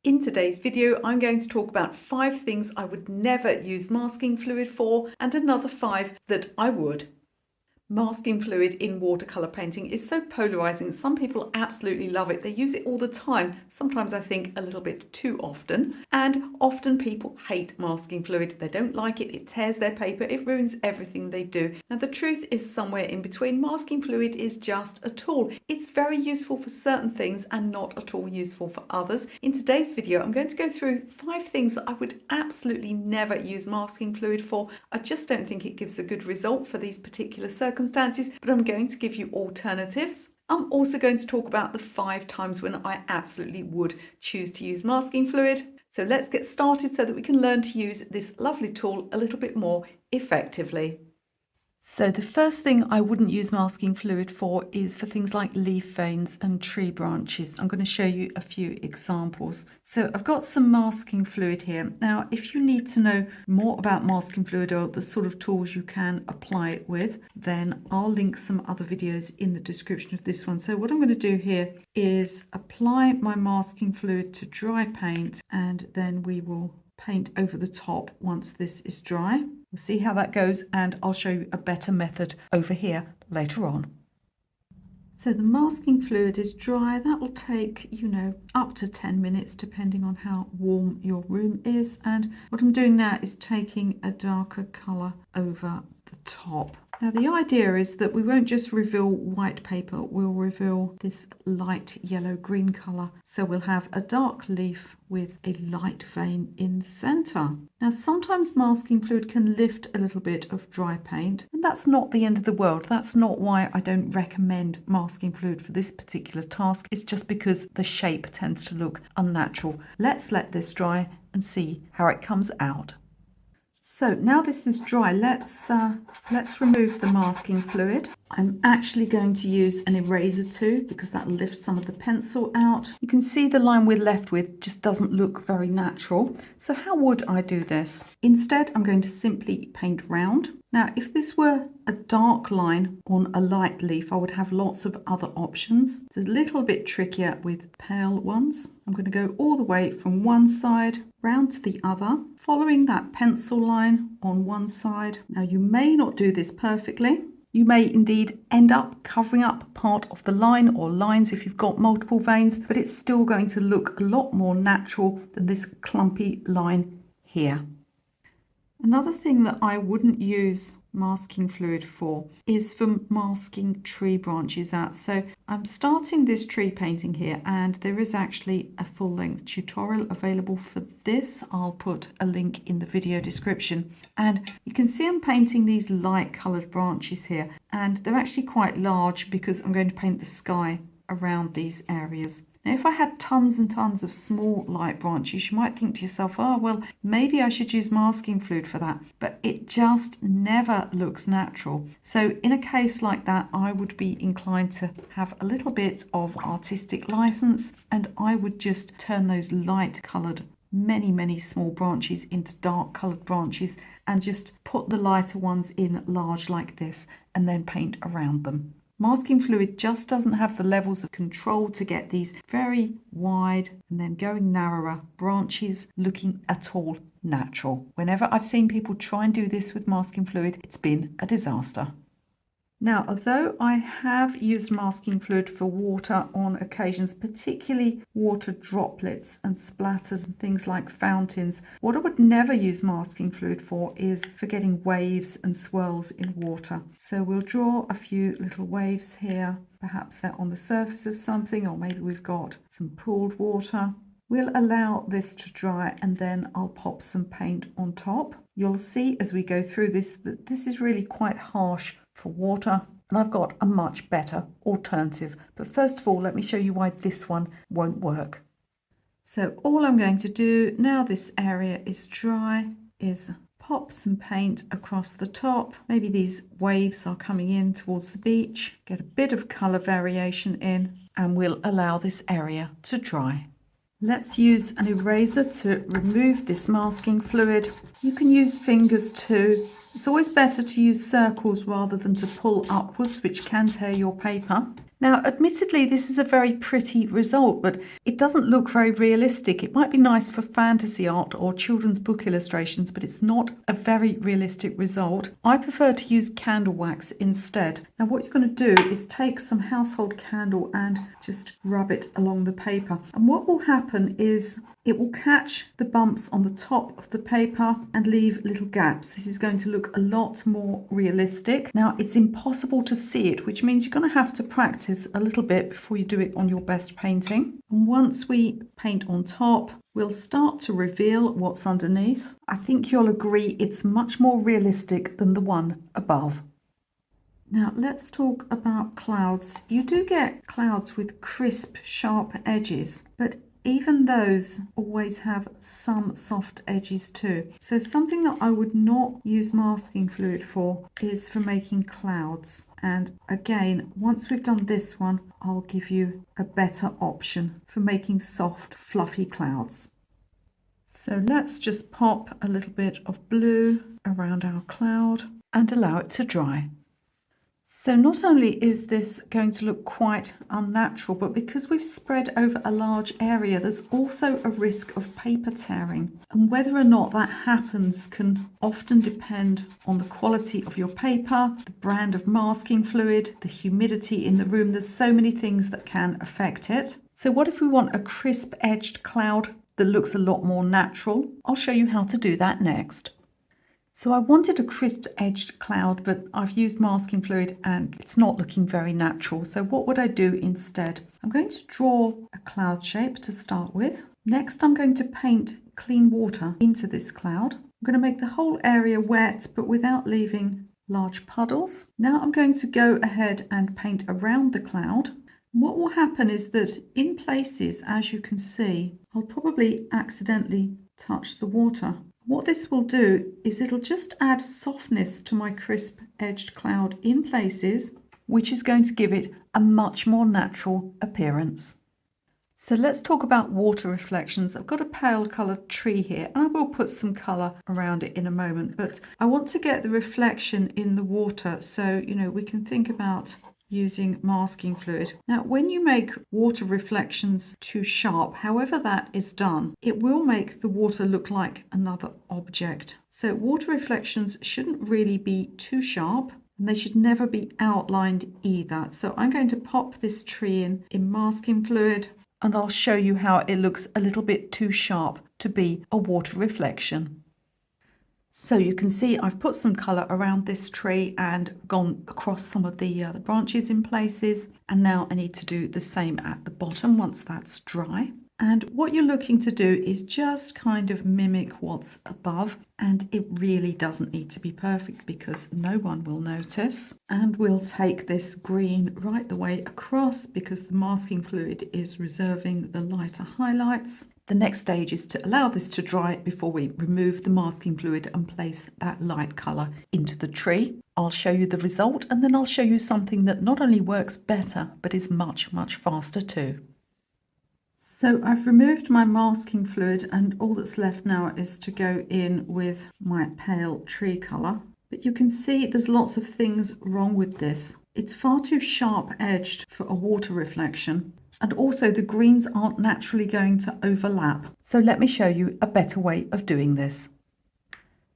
In today's video, I'm going to talk about 5 things I would never use masking fluid for and another 5 that I would. Masking fluid in watercolor painting is so polarizing. Some people absolutely love it. They use it all the time. Sometimes I think a little bit too often. And often people hate masking fluid. They don't like it. It tears their paper. It ruins everything they do. Now the truth is somewhere in between. Masking fluid is just a tool. It's very useful for certain things and not at all useful for others. In today's video, I'm going to go through 5 things that I would absolutely never use masking fluid for. I just don't think it gives a good result for these particular circumstances, but I'm going to give you alternatives. I'm also going to talk about the 5 times when I absolutely would choose to use masking fluid. So let's get started so that we can learn to use this lovely tool a little bit more effectively. So the first thing I wouldn't use masking fluid for is for things like leaf veins and tree branches. I'm going to show you a few examples. So I've got some masking fluid here. Now, if you need to know more about masking fluid or the sort of tools you can apply it with, then I'll link some other videos in the description of this one. So what I'm going to do here is apply my masking fluid to dry paint, and then we will paint over the top once this is dry. We'll see how that goes, and I'll show you a better method over here later on. So the masking fluid is dry. That will take, up to 10 minutes depending on how warm your room is. And what I'm doing now is taking a darker colour over the top. Now the idea is that we won't just reveal white paper, we'll reveal this light yellow-green colour. So we'll have a dark leaf with a light vein in the centre. Now sometimes masking fluid can lift a little bit of dry paint, and that's not the end of the world. That's not why I don't recommend masking fluid for this particular task. It's just because the shape tends to look unnatural. Let's let this dry and see how it comes out. So now this is dry, let's remove the masking fluid. I'm actually going to use an eraser too, because that lifts some of the pencil out. You can see the line we're left with just doesn't look very natural. So how would I do this? Instead, I'm going to simply paint round. Now, if this were a dark line on a light leaf, I would have lots of other options. It's a little bit trickier with pale ones. I'm going to go all the way from one side round to the other, following that pencil line on one side. Now, you may not do this perfectly. You may indeed end up covering up part of the line or lines if you've got multiple veins, but it's still going to look a lot more natural than this clumpy line here. Another thing that I wouldn't use masking fluid for is for masking tree branches out. So I'm starting this tree painting here, and there is actually a full-length tutorial available for this. I'll put a link in the video description. And you can see I'm painting these light coloured branches here, and they're actually quite large because I'm going to paint the sky around these areas. Now, if I had tons and tons of small light branches, you might think to yourself, oh, well, maybe I should use masking fluid for that, but it just never looks natural. So in a case like that, I would be inclined to have a little bit of artistic license, and I would just turn those light coloured many small branches into dark coloured branches and just put the lighter ones in large like this and then paint around them. Masking fluid just doesn't have the levels of control to get these very wide and then going narrower branches looking at all natural. Whenever I've seen people try and do this with masking fluid, it's been a disaster. Now, although I have used masking fluid for water on occasions, particularly water droplets and splatters and things like fountains, what I would never use masking fluid for is for getting waves and swirls in water. So we'll draw a few little waves here. Perhaps they're on the surface of something, or maybe we've got some pooled water. We'll allow this to dry, and then I'll pop some paint on top. You'll see as we go through this that this is really quite harsh for water, and I've got a much better alternative. But first of all, let me show you why this one won't work. So all I'm going to do now this area is dry is pop some paint across the top. Maybe these waves are coming in towards the beach. Get a bit of colour variation in, and we'll allow this area to dry. Let's use an eraser to remove this masking fluid. You can use fingers too. It's always better to use circles rather than to pull upwards, which can tear your paper. Now, admittedly, this is a very pretty result, but it doesn't look very realistic. It might be nice for fantasy art or children's book illustrations, but it's not a very realistic result. I prefer to use candle wax instead. Now, what you're going to do is take some household candle and just rub it along the paper. And what will happen is it will catch the bumps on the top of the paper and leave little gaps. This is going to look a lot more realistic. Now, it's impossible to see it, which means you're going to have to practice a little bit before you do it on your best painting. And once we paint on top, we'll start to reveal what's underneath. I think you'll agree it's much more realistic than the one above. Now let's talk about clouds. You do get clouds with crisp, sharp edges, but even those always have some soft edges too. So something that I would not use masking fluid for is for making clouds. And again, once we've done this one, I'll give you a better option for making soft, fluffy clouds. So let's just pop a little bit of blue around our cloud and allow it to dry. So not only is this going to look quite unnatural, but because we've spread over a large area, there's also a risk of paper tearing. And whether or not that happens can often depend on the quality of your paper, the brand of masking fluid, the humidity in the room. There's so many things that can affect it. So what if we want a crisp edged cloud that looks a lot more natural? I'll show you how to do that next. So I wanted a crisp edged cloud, but I've used masking fluid and it's not looking very natural. So what would I do instead? I'm going to draw a cloud shape to start with. Next, I'm going to paint clean water into this cloud. I'm going to make the whole area wet, but without leaving large puddles. Now I'm going to go ahead and paint around the cloud. What will happen is that in places, as you can see, I'll probably accidentally touch the water. What this will do is it'll just add softness to my crisp edged cloud in places, which is going to give it a much more natural appearance. So let's talk about water reflections. I've got a pale coloured tree here and I will put some colour around it in a moment, but I want to get the reflection in the water so, we can think about using masking fluid. Now, when you make water reflections too sharp, however that is done, it will make the water look like another object. So water reflections shouldn't really be too sharp and they should never be outlined either. So I'm going to pop this tree in masking fluid and I'll show you how it looks a little bit too sharp to be a water reflection. So you can see I've put some colour around this tree and gone across some of the branches in places. And now I need to do the same at the bottom once that's dry. And what you're looking to do is just kind of mimic what's above. And it really doesn't need to be perfect because no one will notice. And we'll take this green right the way across because the masking fluid is reserving the lighter highlights. The next stage is to allow this to dry before we remove the masking fluid and place that light colour into the tree. I'll show you the result and then I'll show you something that not only works better but is much, much faster too. So I've removed my masking fluid and all that's left now is to go in with my pale tree colour. But you can see there's lots of things wrong with this. It's far too sharp edged for a water reflection. And also the greens aren't naturally going to overlap. So let me show you a better way of doing this.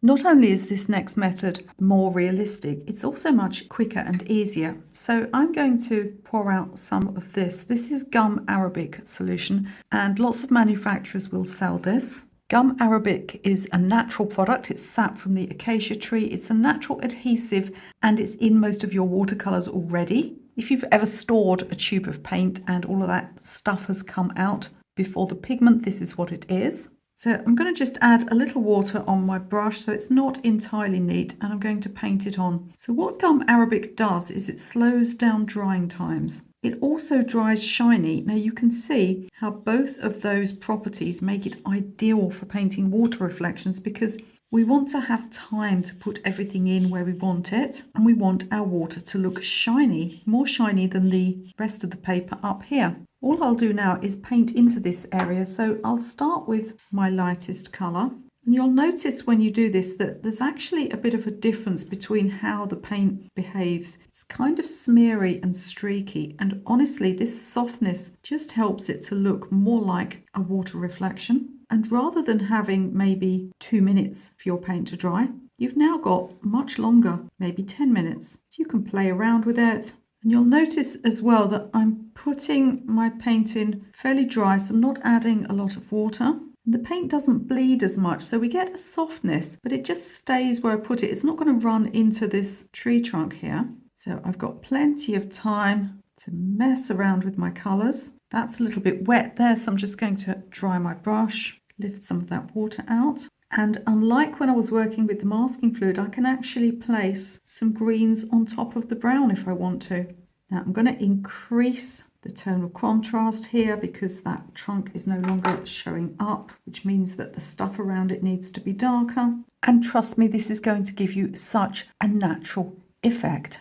Not only is this next method more realistic, it's also much quicker and easier. So I'm going to pour out some of this. This is gum arabic solution and lots of manufacturers will sell this. Gum arabic is a natural product. It's sap from the acacia tree. It's a natural adhesive and it's in most of your watercolours already. If you've ever stored a tube of paint and all of that stuff has come out before the pigment, this is what it is. So I'm going to just add a little water on my brush so it's not entirely neat and I'm going to paint it on. So what gum arabic does is it slows down drying times. It also dries shiny. Now you can see how both of those properties make it ideal for painting water reflections because we want to have time to put everything in where we want it, and we want our water to look shiny, more shiny than the rest of the paper up here. All I'll do now is paint into this area, so I'll start with my lightest colour And you'll notice when you do this that there's actually a bit of a difference between how the paint behaves. It's kind of smeary and streaky, and honestly this softness just helps it to look more like a water reflection. And rather than having maybe 2 minutes for your paint to dry, you've now got much longer, maybe 10 minutes. So you can play around with it. And you'll notice as well that I'm putting my paint in fairly dry, so I'm not adding a lot of water. The paint doesn't bleed as much, so we get a softness, but it just stays where I put it. It's not going to run into this tree trunk here. So I've got plenty of time to mess around with my colours. That's a little bit wet there, so I'm just going to dry my brush, lift some of that water out. And unlike when I was working with the masking fluid, I can actually place some greens on top of the brown if I want to. Now I'm going to increase the tonal contrast here because that trunk is no longer showing up, which means that the stuff around it needs to be darker. And trust me, this is going to give you such a natural effect.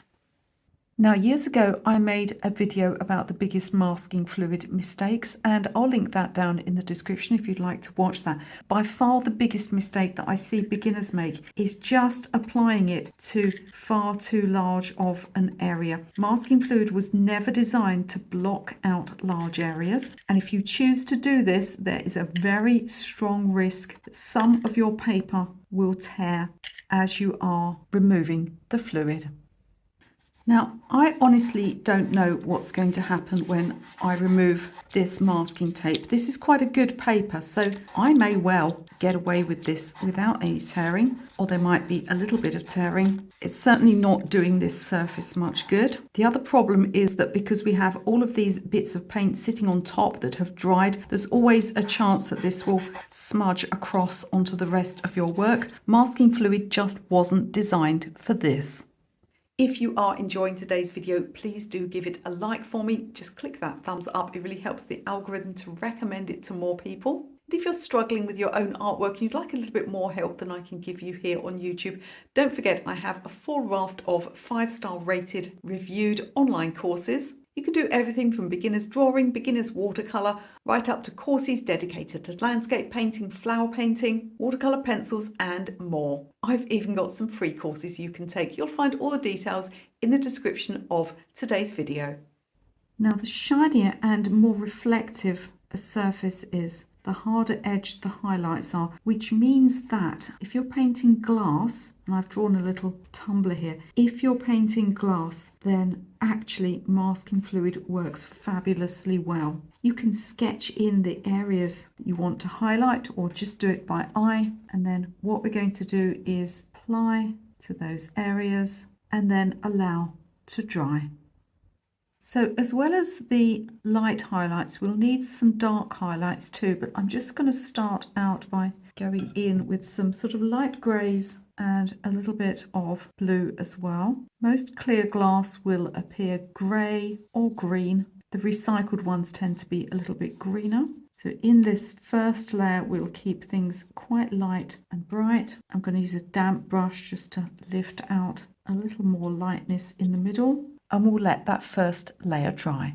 Now, years ago, I made a video about the biggest masking fluid mistakes, and I'll link that down in the description if you'd like to watch that. By far the biggest mistake that I see beginners make is just applying it to far too large of an area. Masking fluid was never designed to block out large areas, and if you choose to do this, there is a very strong risk that some of your paper will tear as you are removing the fluid. Now, I honestly don't know what's going to happen when I remove this masking tape. This is quite a good paper, so I may well get away with this without any tearing, or there might be a little bit of tearing. It's certainly not doing this surface much good. The other problem is that because we have all of these bits of paint sitting on top that have dried, there's always a chance that this will smudge across onto the rest of your work. Masking fluid just wasn't designed for this. If you are enjoying today's video, please do give it a like for me. Just click that thumbs up. It really helps the algorithm to recommend it to more people. And if you're struggling with your own artwork and you'd like a little bit more help than I can give you here on YouTube, don't forget I have a full raft of 5-star rated reviewed online courses. You can do everything from beginner's drawing, beginner's watercolor, right up to courses dedicated to landscape painting, flower painting, watercolor pencils, and more. I've even got some free courses you can take. You'll find all the details in the description of today's video. Now, the shinier and more reflective a surface is, the harder edged the highlights are, which means that if you're painting glass, and I've drawn a little tumbler here, if you're painting glass, then actually masking fluid works fabulously well. You can sketch in the areas that you want to highlight or just do it by eye, and then what we're going to do is apply to those areas and then allow to dry. So as well as the light highlights, we'll need some dark highlights too, but I'm just going to start out by going in with some sort of light greys and a little bit of blue as well. Most clear glass will appear grey or green. The recycled ones tend to be a little bit greener. So in this first layer, we'll keep things quite light and bright. I'm going to use a damp brush just to lift out a little more lightness in the middle, and we'll let that first layer dry.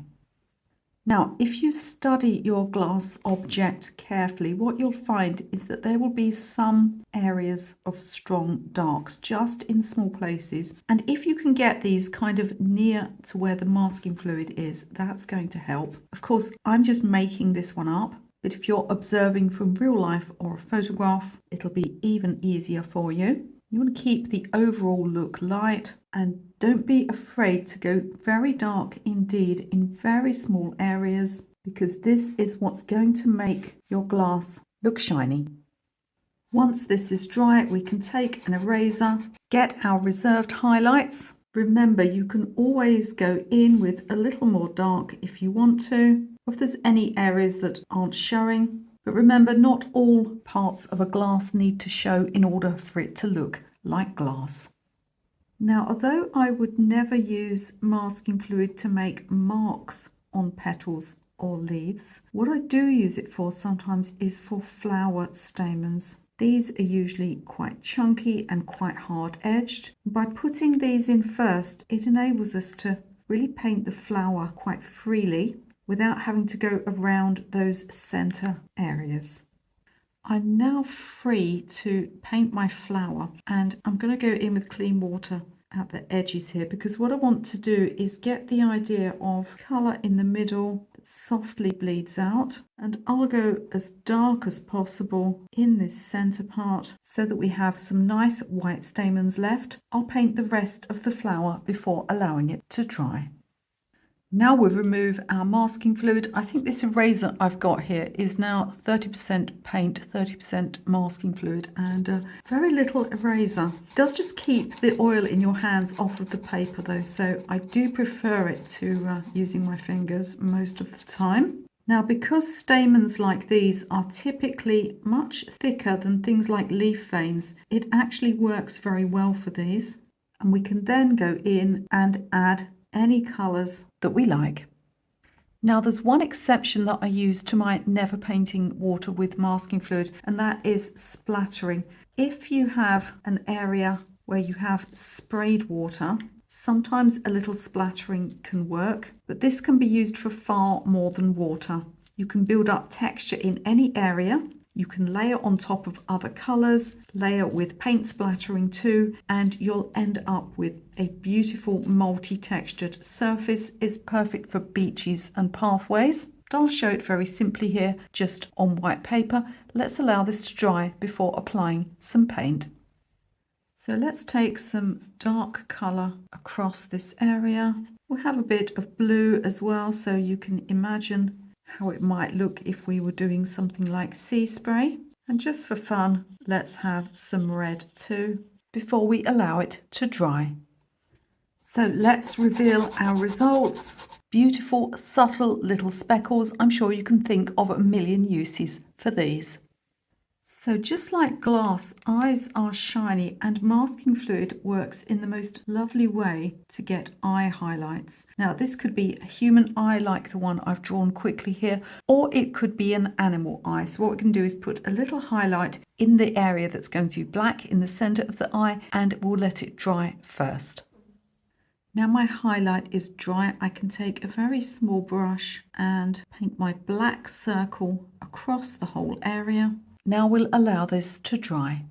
Now, if you study your glass object carefully, what you'll find is that there will be some areas of strong darks just in small places. And if you can get these kind of near to where the masking fluid is, that's going to help. Of course, I'm just making this one up, but if you're observing from real life or a photograph, it'll be even easier for you. You want to keep the overall look light, and don't be afraid to go very dark indeed in very small areas, because this is what's going to make your glass look shiny. Once this is dry, we can take an eraser, get our reserved highlights. Remember, you can always go in with a little more dark if you want to, or if there's any areas that aren't showing. But remember, not all parts of a glass need to show in order for it to look like glass. Now, although I would never use masking fluid to make marks on petals or leaves, what I do use it for sometimes is for flower stamens. These are usually quite chunky and quite hard edged. By putting these in first, it enables us to really paint the flower quite freely without having to go around those center areas. I'm now free to paint my flower, and I'm going to go in with clean water at the edges here, because what I want to do is get the idea of colour in the middle that softly bleeds out, and I'll go as dark as possible in this centre part so that we have some nice white stamens left. I'll paint the rest of the flower before allowing it to dry. Now we'll remove our masking fluid. I think this eraser I've got here is now 30% paint, 30% masking fluid, and very little eraser. It does just keep the oil in your hands off of the paper though, so I do prefer it to using my fingers most of the time. Now, because stamens like these are typically much thicker than things like leaf veins, it actually works very well for these. And we can then go in and add any colours that we like. Now, there's one exception that I use to my never painting water with masking fluid, and that is splattering. If you have an area where you have sprayed water, sometimes a little splattering can work, but this can be used for far more than water. You can build up texture in any area. You can layer on top of other colours, layer with paint splattering too, and you'll end up with a beautiful multi-textured surface. It's perfect for beaches and pathways. I'll show it very simply here, just on white paper. Let's allow this to dry before applying some paint. So let's take some dark colour across this area. We'll have a bit of blue as well, so you can imagine how it might look if we were doing something like sea spray. And just for fun, let's have some red too before we allow it to dry. So let's reveal our results. Beautiful, subtle little speckles. I'm sure you can think of a million uses for these. So just like glass, eyes are shiny, and masking fluid works in the most lovely way to get eye highlights. Now, this could be a human eye like the one I've drawn quickly here, or it could be an animal eye. So what we can do is put a little highlight in the area that's going to be black in the center of the eye, and we'll let it dry first. Now my highlight is dry. I can take a very small brush and paint my black circle across the whole area. Now we'll allow this to dry.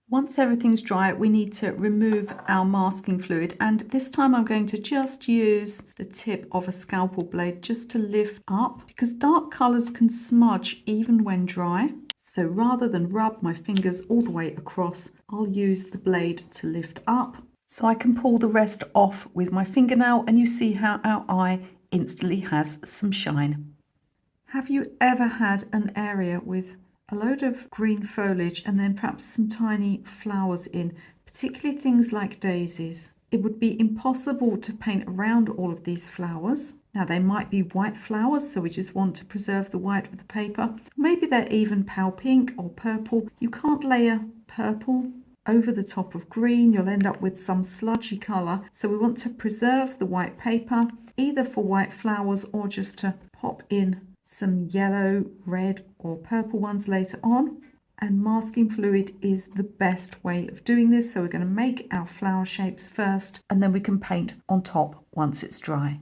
Once everything's dry, we need to remove our masking fluid, and this time I'm going to just use the tip of a scalpel blade just to lift up, because dark colours can smudge even when dry. So rather than rub my fingers all the way across, I'll use the blade to lift up. So I can pull the rest off with my fingernail, and you see how our eye instantly has some shine. Have you ever had an area with a load of green foliage and then perhaps some tiny flowers in, particularly things like daisies? It would be impossible to paint around all of these flowers. Now, they might be white flowers, so we just want to preserve the white with the paper. Maybe they're even pale pink or purple. You can't layer purple over the top of green. You'll end up with some sludgy colour. So we want to preserve the white paper, either for white flowers or just to pop in some yellow, red or purple ones later on. And masking fluid is the best way of doing this. So we're going to make our flower shapes first, and then we can paint on top once it's dry.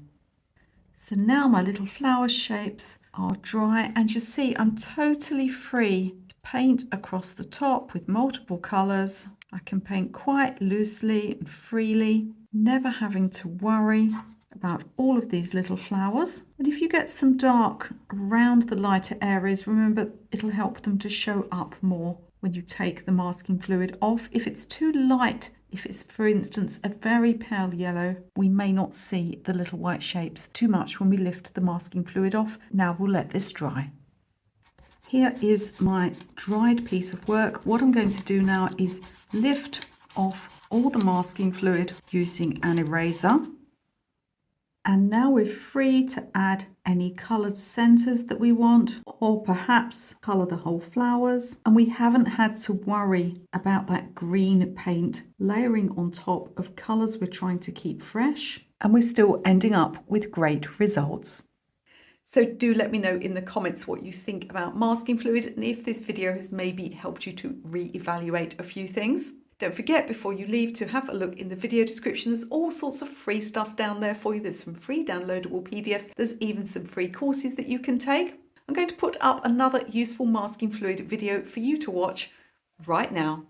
So now my little flower shapes are dry, and you see I'm totally free to paint across the top with multiple colours. I can paint quite loosely and freely, never having to worry about all of these little flowers. And if you get some dark around the lighter areas, remember it'll help them to show up more when you take the masking fluid off. If it's too light, if it's, for instance, a very pale yellow, we may not see the little white shapes too much when we lift the masking fluid off. Now we'll let this dry. Here is my dried piece of work. What I'm going to do now is lift off all the masking fluid using an eraser. And now we're free to add any coloured centres that we want, or perhaps colour the whole flowers. And we haven't had to worry about that green paint layering on top of colours we're trying to keep fresh. And we're still ending up with great results. So do let me know in the comments what you think about masking fluid, and if this video has maybe helped you to re-evaluate a few things. Don't forget, before you leave, to have a look in the video description. There's all sorts of free stuff down there for you. There's some free downloadable PDFs. There's even some free courses that you can take. I'm going to put up another useful masking fluid video for you to watch right now.